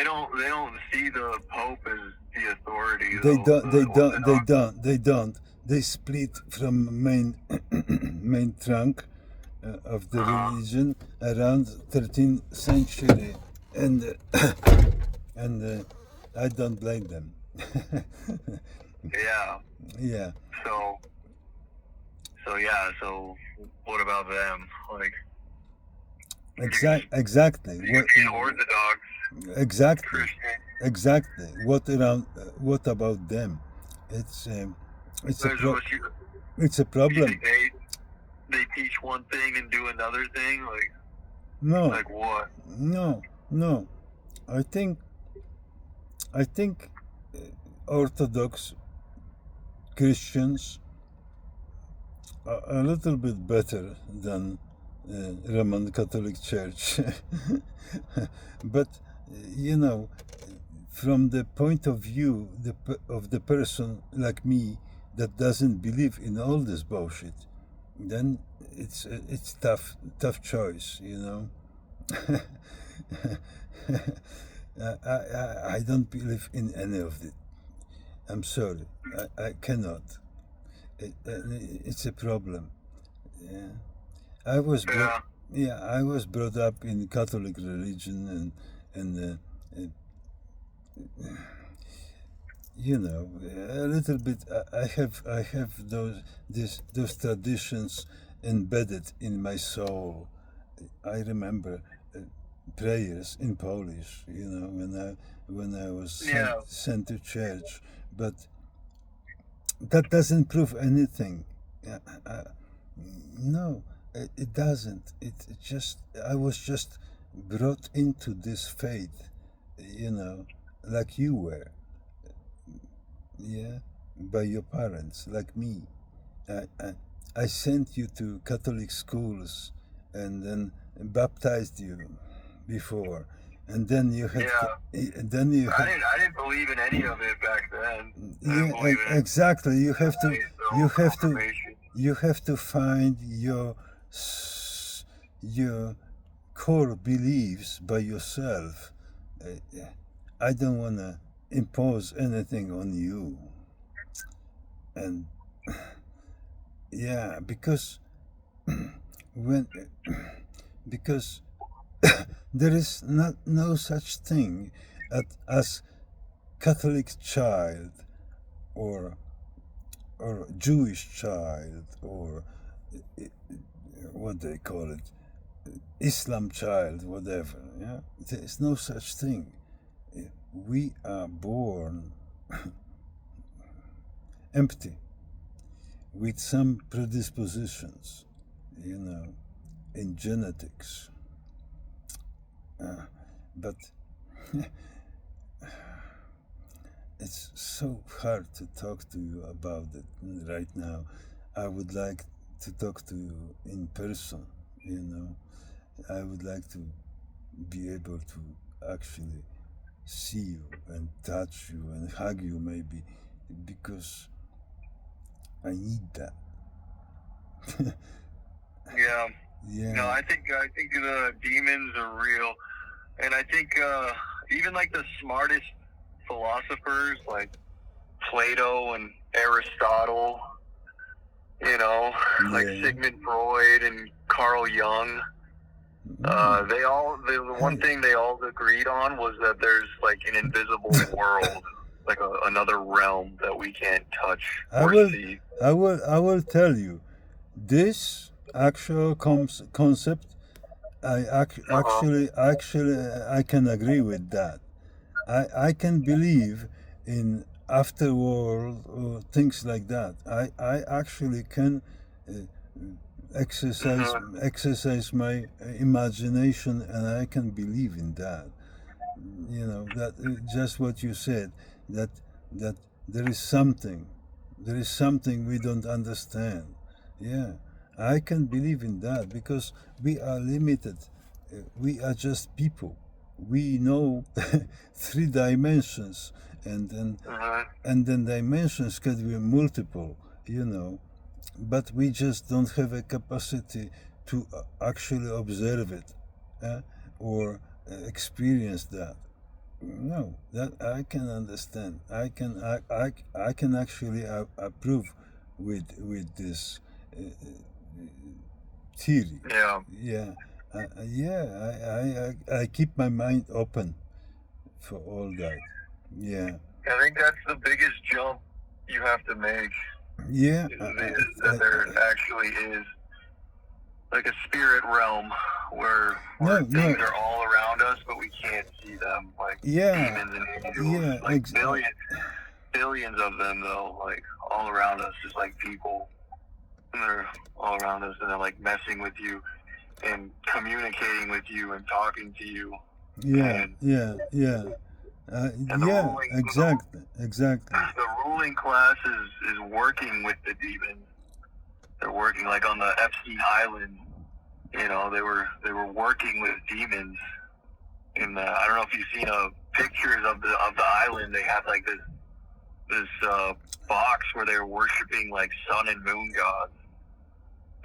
don't see the Pope as the authority.
They don't. They split from main trunk of the religion around 13th century, and and I don't blame them.
Yeah.
Yeah.
So what about them? Like
Exactly.
in Orthodox
Exactly.
Christian.
Exactly. What about them? It's a
You
problem.
think they teach one thing and do another thing?
No.
Like what?
No. I think Orthodox Christians are a little bit better than Roman Catholic Church, but from the point of view of the person like me that doesn't believe in all this bullshit, then it's tough choice, I don't believe in any of it. I'm sorry, I cannot. It's a problem. Yeah, I was brought up in Catholic religion, and a little bit. I have those traditions embedded in my soul. I remember prayers in Polish, when I was sent to church, but that doesn't prove anything. No, it doesn't. I was just brought into this faith, like you were, yeah, by your parents, like me. I sent you to Catholic schools and then baptized you before, and then you had.
I didn't believe in any of it back then.
Yeah, exactly. You have to find your core beliefs by yourself. I don't want to impose anything on you, and yeah, because there is no such thing as Catholic child or Jewish child, or what they call it, Islam child, whatever. Yeah, there is no such thing. We are born empty with some predispositions, in genetics. But It's so hard to talk to you about it right now. I would like to talk to you in person, you know. I would like to be able to actually see you and touch you and hug you maybe, because I need that.
Yeah.
Yeah.
No, I think the demons are real, and I think even like the smartest philosophers like Plato and Aristotle, you know, like
Yeah.
Sigmund Freud and Carl Jung. The one thing they all agreed on was that there's like an invisible world, like another realm that we can't touch or see.
I will tell you, this actual concept, actually I can agree with that. I can believe in afterworld or things like that. I actually can exercise my imagination, and I can believe in that. You know, that just what you said, that that there is something we don't understand. Yeah, I can believe in that, because we are limited. We are just people. We know 3 dimensions, and then dimensions can be multiple, you know, but we just don't have a capacity to actually observe it, or experience that. No, that I can understand. I can actually approve with this theory.
Yeah.
I keep my mind open for all that. Yeah.
I think that's the biggest jump you have to make.
Yeah.
That there actually is like a spirit realm where things are all around us, but we can't see them, like demons and angels. Like billions of them, though, like all around us, just like people. And they're all around us, and they're like messing with you and communicating with you and talking to you.
Exactly.
The ruling class is working with the demons. They're working like on the Epstein Island. You know, they were working with demons. In I don't know if you've seen pictures of the island. They have like this box where they're worshiping like sun and moon gods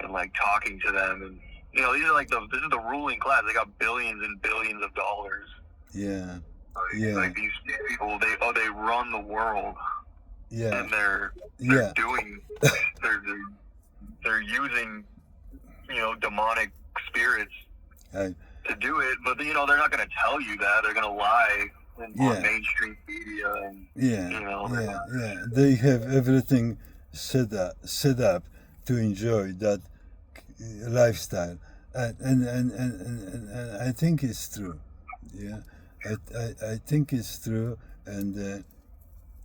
and like talking to them, and you know, this is the ruling class. They got billions and billions of dollars.
Yeah.
Like these people, they run the world.
Yeah.
And they're using, you know, demonic spirits to do it, but you know, they're not going to tell you that. They're going to lie on mainstream media, and you know,
they have everything set up to enjoy that lifestyle, and I think it's true. Yeah, I think it's true, and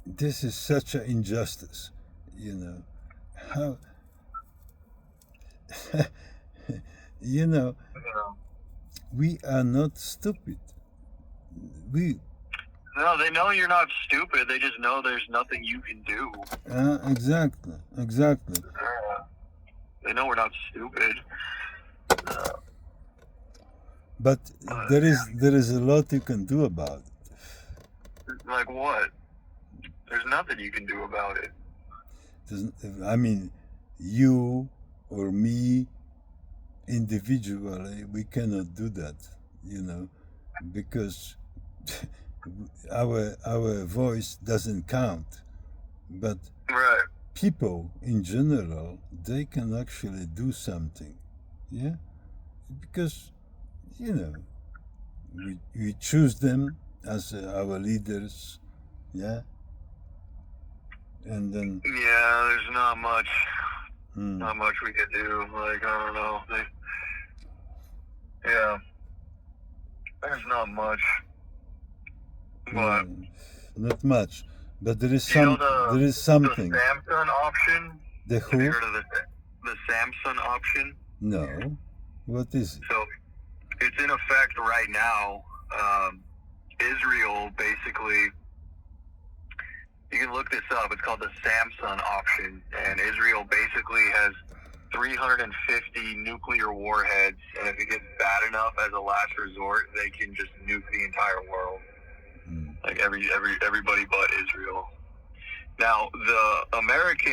this is such an injustice. You know how. You know, we are not stupid.
No, they know you're not stupid. They just know there's nothing you can do.
Exactly.
They know we're not stupid.
But there is a lot you can do about it.
Like what? There's nothing you can do about it.
I mean, you or me individually, we cannot do that, you know, because our voice doesn't count. But people in general, they can actually do something, yeah, because, you know, we choose them as our leaders, yeah, and then
there's not much we could do. Like, I don't know, there's not much, but
not much, but there is something.
The Samsung option.
The who?
Have you heard of the Samsung option?
No. What is it?
So it's in effect right now. Israel basically, you can look this up, it's called the Samson option, and Israel basically has 350 nuclear warheads, and if it gets bad enough as a last resort, they can just nuke the entire world. Like everybody but Israel. Now, the America,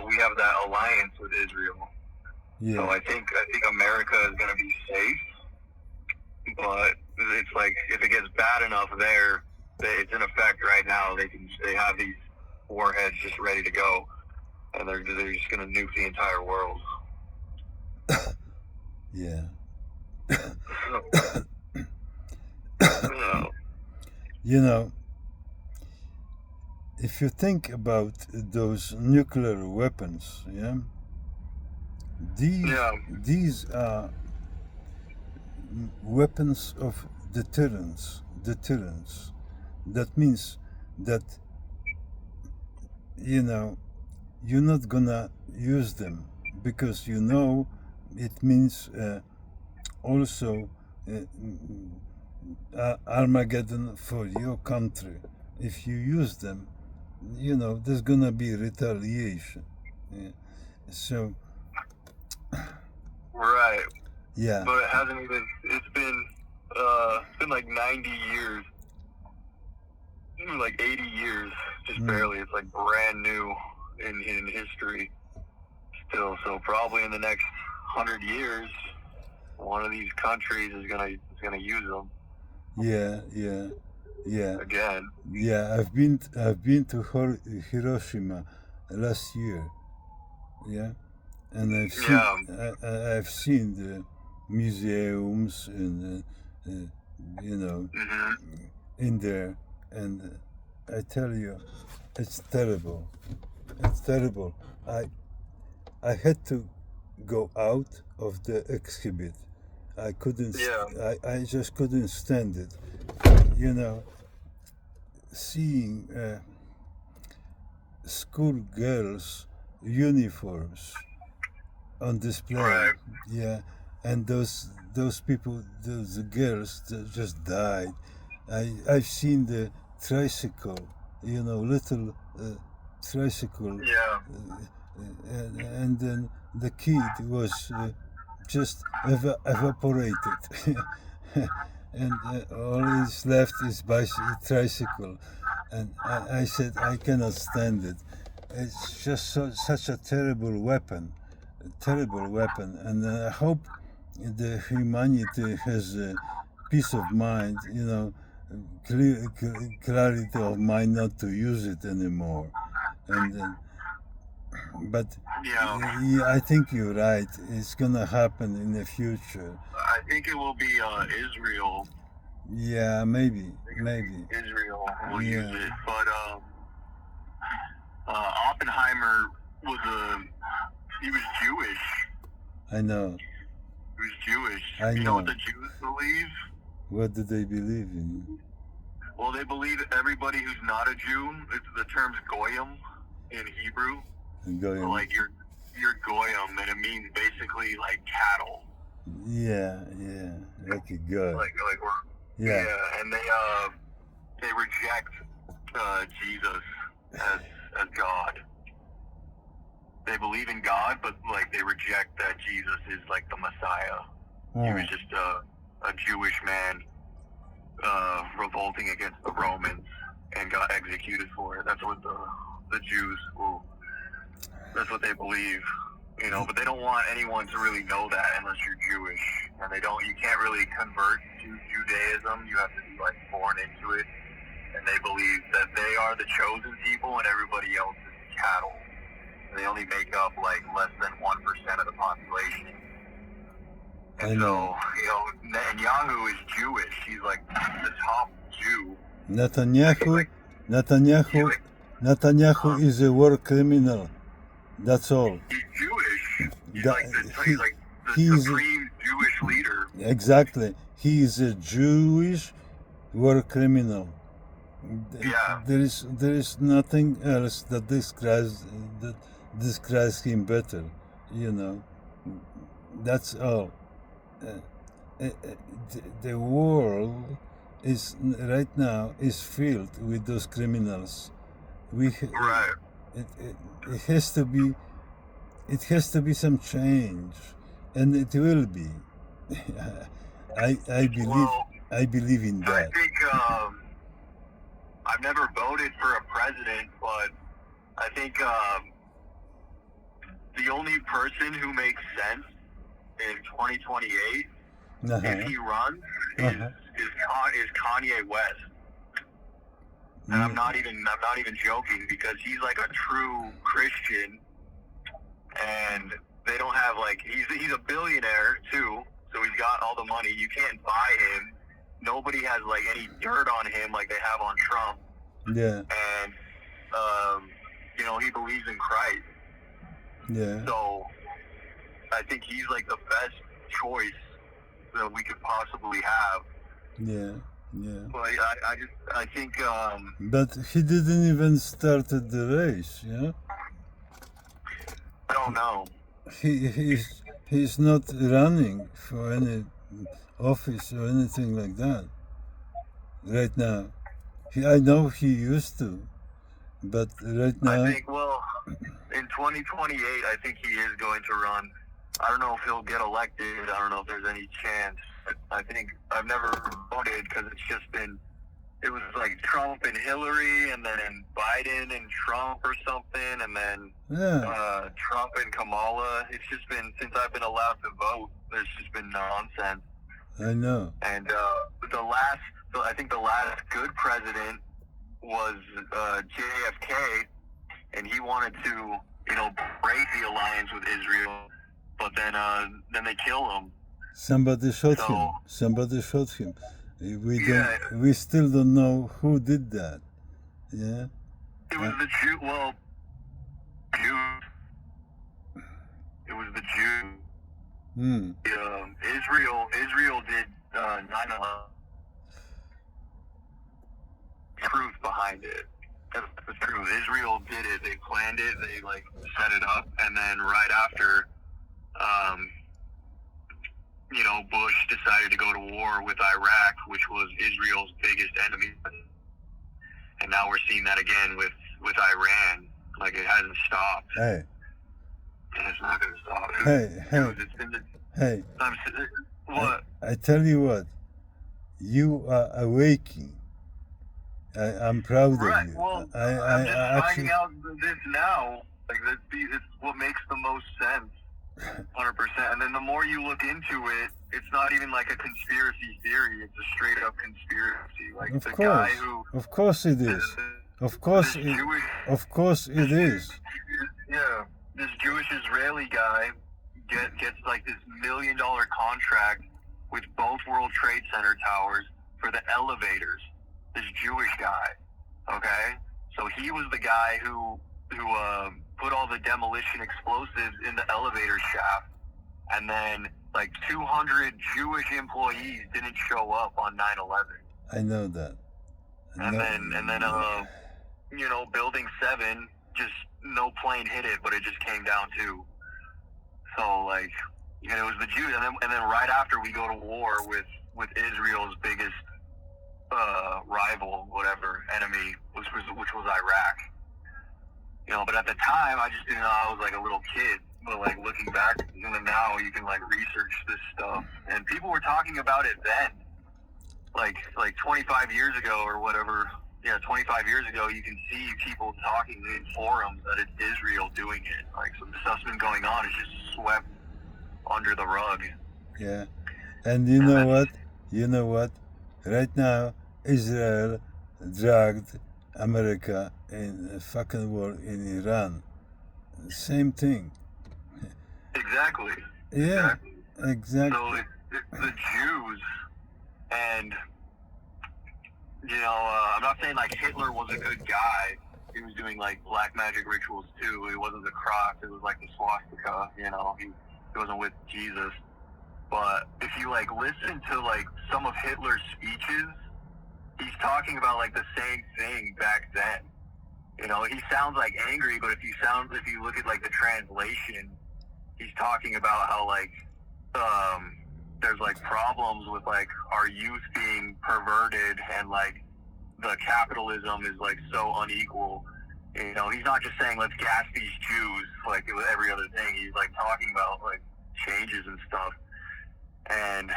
we have that alliance with Israel.
Yeah.
So I think America is going to be safe, but it's like if it gets bad enough there, it's in effect right now. They have these warheads just ready to go, and they're just going to nuke the entire world.
Yeah.
So,
You know, if you think about those nuclear weapons, yeah, these are weapons of deterrence. That means that, you know, you're not gonna use them because you know it means also Armageddon for your country. If you use them, you know, there's gonna be retaliation. Yeah. So,
right.
yeah.
But it hasn't even. It's been like 90 years, like 80 years, just barely. It's like brand new in history still. So probably in the next 100 years, one of these countries is gonna use them.
Yeah.
Again.
Yeah, I've been to Hiroshima last year. Yeah, and I've seen the museums and you know, in there, and I tell you, it's terrible. It's terrible. I had to go out of the exhibit. I couldn't. I just couldn't stand it. You know, seeing schoolgirls' uniforms on display.
Right.
Yeah, and those people, those girls that just died. I've seen the tricycle, you know, little tricycle.
Yeah.
And then the kid was just evaporated. And all is left is tricycle, and I said I cannot stand it. It's just such a terrible weapon, and I hope the humanity has a peace of mind, you know, clarity of mind not to use it anymore, and. But yeah, I think you're right. It's gonna happen in the future.
I think it will be Israel.
Yeah, maybe.
Israel will use it, but Oppenheimer he was Jewish.
I know.
He was Jewish.
I
You know
know.
what the Jews believe?
What do they believe in?
Well, they believe everybody who's not a Jew. The term's goyim in Hebrew.
Goyim.
Like you're goyim, and it means basically like cattle.
Yeah, like a god.
Like we're and they reject Jesus as God. They believe in God, but like they reject that Jesus is like the Messiah. He was just a Jewish man revolting against the Romans and got executed for it. That's what the Jews will. That's what they believe, you know. But they don't want anyone to really know that unless you're Jewish, and you can't really convert to Judaism. You have to be like born into it, and they believe that they are the chosen people, and everybody else is cattle. They only make up like less than 1% of the population. And so, you know, Netanyahu is Jewish. He's like the top Jew.
Netanyahu is a war criminal. That's all.
He's Jewish. He's like the supreme Jewish leader.
Exactly. He is a Jewish war criminal.
Yeah.
There is nothing else that describes him better. You know. That's all. The world is right now is filled with those criminals.
Right.
It has to be. It has to be some change, and it will be. I believe.
Well,
I believe in
I
that.
think I've never voted for a president, but I think the only person who makes sense in 2028, if he runs, is Kanye West. And I'm not even joking, because he's like a true Christian, and they don't have like he's a billionaire too, so he's got all the money. You can't buy him. Nobody has like any dirt on him like they have on Trump.
Yeah.
And he believes in Christ.
Yeah.
So I think he's like the best choice that we could possibly have.
Yeah. Yeah.
But I think
But he didn't even start the race. Yeah.
I don't know.
He's not running for any office or anything like that right now. I know he used to, but right now.
I think, well, in 2028, I think he is going to run. I don't know if he'll get elected. I don't know if there's any chance. I think I've never voted, because it's just been, it was like Trump and Hillary, and then Biden and Trump or something, and then Trump and Kamala. It's just been, since I've been allowed to vote, there's just been nonsense.
I know.
And I think the last good president was JFK, and he wanted to, break the alliance with Israel, but then they killed him.
Somebody shot him. We still don't know who did that. Yeah.
It was the Jew. Well, Jews. It was the Jews. Israel did 9/11. Truth behind it. That's the truth. Israel did it. They planned it. They set it up, and then right after, Bush decided to go to war with Iraq, which was Israel's biggest enemy. And now we're seeing that again with Iran. Like, it hasn't stopped.
Hey.
And it's not going to stop.
Hey.
What?
I tell you what. You are awakening. I'm proud of you.
Well, I'm just finding out this now. Like, it's what makes the most sense. 100%. And then the more you look into it, it's not even like a conspiracy theory. It's a straight up conspiracy. Like,
of
the
course.
guy who...
Of course it is. Of course it is.
Yeah. This Jewish Israeli guy gets like this $1 million contract with both World Trade Center towers for the elevators. This Jewish guy. Okay? So he was the guy who put all the demolition explosives in the elevator shaft, and then like 200 Jewish employees didn't show up on 9/11.
I know that.
And then Building 7, just no plane hit it, but it just came down too. So it was the Jews, and then right after we go to war with Israel's biggest rival, whatever enemy, which was Iraq. But at the time, I just didn't know. I was like a little kid. But looking back, now you can research this stuff, and people were talking about it then, like 25 years ago or whatever. Yeah, 25 years ago, you can see people talking in forums that it's Israel doing it. So the stuff's been going on. It's just swept under the rug.
Yeah, and you know what? Right now, Israel dragged America in a fucking war in Iran. Same thing.
Exactly.
Yeah, exactly.
So it's the Jews, and I'm not saying Hitler was a good guy. He was doing black magic rituals too. It wasn't the cross. It was the swastika. He wasn't with Jesus. But if you listen to some of Hitler's speeches, he's talking about the same thing back then. He sounds angry, but if you look at the translation, he's talking about how there's like problems with like our youth being perverted and like the capitalism is like so unequal. You know, he's not just saying let's gas these Jews like with every other thing. He's like talking about like changes and stuff. And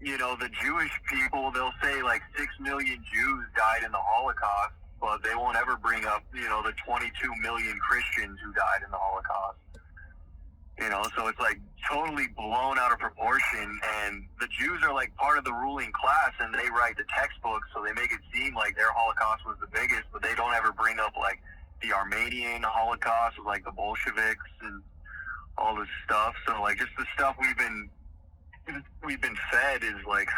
you know, the Jewish people, they'll say like 6 million Jews died in the Holocaust, but they won't ever bring up, you know, the 22 million Christians who died in the Holocaust. You know, so it's like totally blown out of proportion, and the Jews are like part of the ruling class, and they write the textbooks, so they make it seem like their Holocaust was the biggest, but they don't ever bring up like the Armenian Holocaust with like the Bolsheviks and all this stuff. So like just the stuff we've been fed is like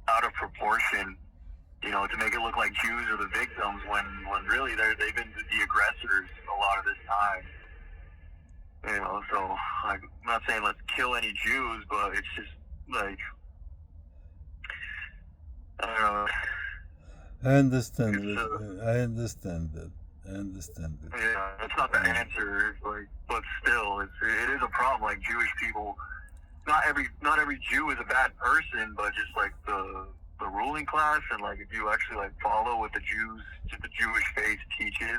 out of proportion, you know, to make it look like Jews are the victims when really they've been the aggressors a lot of this time. You know, so like, I'm not saying let's kill any Jews, but it's just like, I don't know.
I understand it. I understand that.
Yeah, that's not the answer. Like, but still, it is a problem. Like Jewish people, not every Jew is a bad person, but just like the ruling class, and like if you actually like follow what the Jewish faith teaches,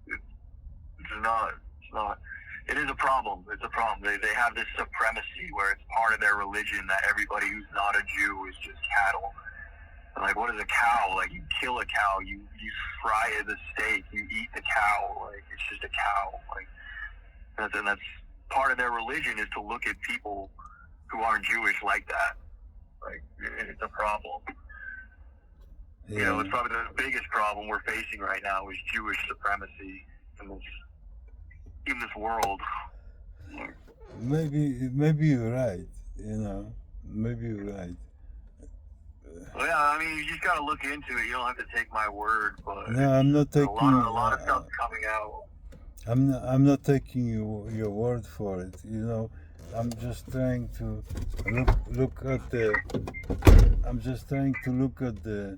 it's not. It is a problem. It's a problem. They have this supremacy where it's part of their religion that everybody who's not a Jew is just cattle. And like, what is a cow? Like, you kill a cow, you fry the steak, you eat the cow. Like, it's just a cow. Like, that's part of their religion, is to look at people who aren't Jewish like that. Like, it's a problem. Yeah. You know, it's probably the biggest problem we're facing right now is Jewish supremacy in this world.
Maybe you're right. You know, maybe you're right.
Well, yeah, I mean, you just gotta look into it. You don't have to take my word, but
no, I'm not taking
a lot of stuff coming out.
I'm not taking your word for it. You know, I'm just trying to look at the. I'm just trying to look at the.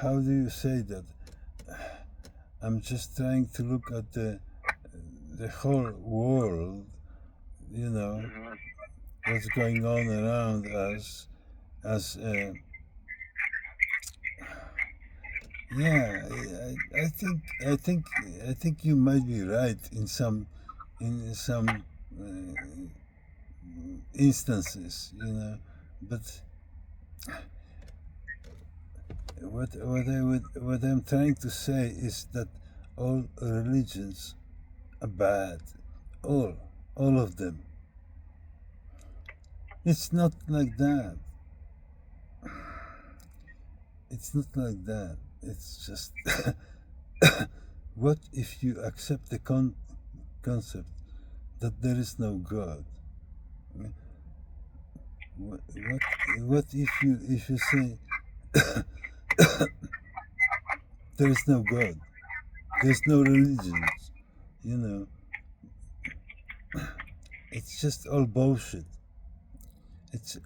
How do you say that? I'm just trying to look at the whole world, you know, what's going on around us, as yeah, I think you might be right in some instances, you know, but what I'm trying to say is that all religions are bad, all of them. It's not like that. It's not like that. It's just what if you accept the concept that there is no God? What if you say there is no God, there's no religions, you know? It's just all bullshit. It's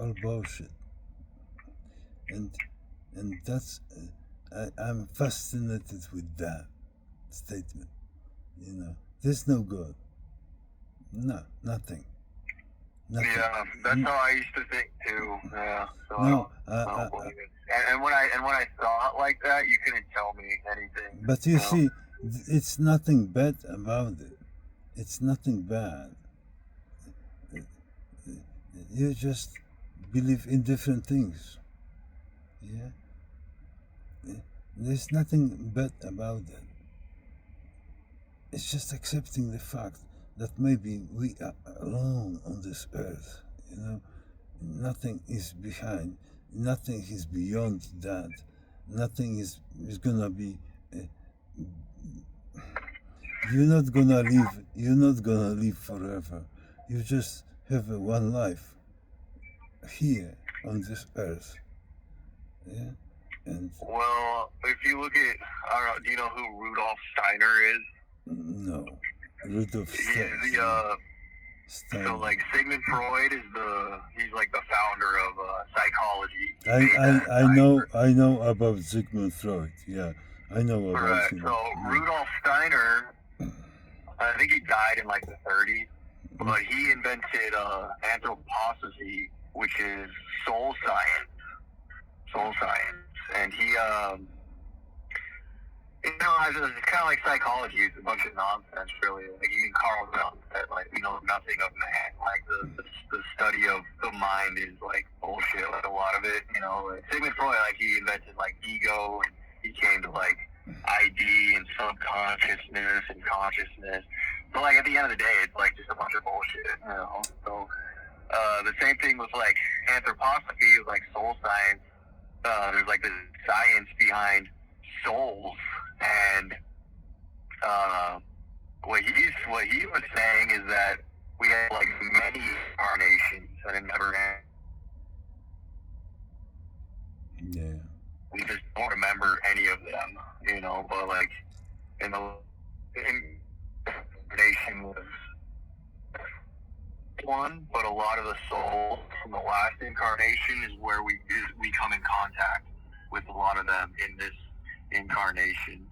all bullshit, and that's I'm fascinated with that statement. You know, there's no God. No, nothing.
Yeah, that's how I used to think too. Yeah. So
No,
I don't believe it. And when I saw it like that, you couldn't tell me anything.
But you see, it's nothing bad about it. It's nothing bad. You just believe in different things. Yeah. There's nothing bad about that. It's just accepting the fact that maybe we are alone on this earth. You know, nothing is behind. Nothing is beyond that. Nothing is gonna be. You're not gonna live forever. You just have one life here on this earth. Yeah, and
well, if you look at, I don't know, do you know who Rudolf Steiner is?
No, Rudolf Steiner.
Steiner. So like Sigmund Freud he's like the founder of psychology.
I know about Sigmund Freud. Yeah, I know about
Right.
him.
So Rudolf Steiner, I think he died in like the 30s, but he invented anthroposophy, which is soul science. And he, it's kind of like psychology. It's a bunch of nonsense, really. Like even Carl Jung said, like, we know nothing of man. Like the study of the mind is like bullshit. Like a lot of it, Like Sigmund Freud, like he invented like ego, and he came to like ID and subconsciousness and consciousness. But like at the end of the day, it's like just a bunch of bullshit, So the same thing with like anthroposophy, like soul science. There's like this science behind souls, and what he was saying is that we have like many incarnations and it never ends.
Yeah.
We just don't remember any of them, But like in the incarnation was one, but a lot of the souls from the last incarnation is where we come in contact with a lot of them in this incarnation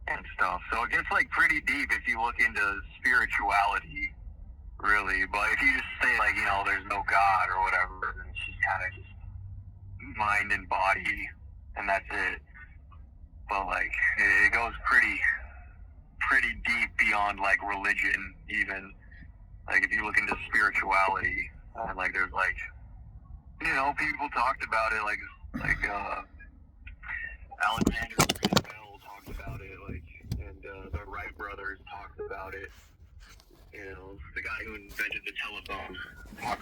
and stuff. So it gets like pretty deep if you look into spirituality, really. But if you just say like, there's no God or whatever, then it's just kind of just mind and body, and that's it. But like, it goes pretty deep beyond like religion, even. Like if you look into spirituality, like there's like, people talked about it, like Alexander Graham Bell talked about it, like, and the Wright brothers talked about it. The guy who invented the telephone talked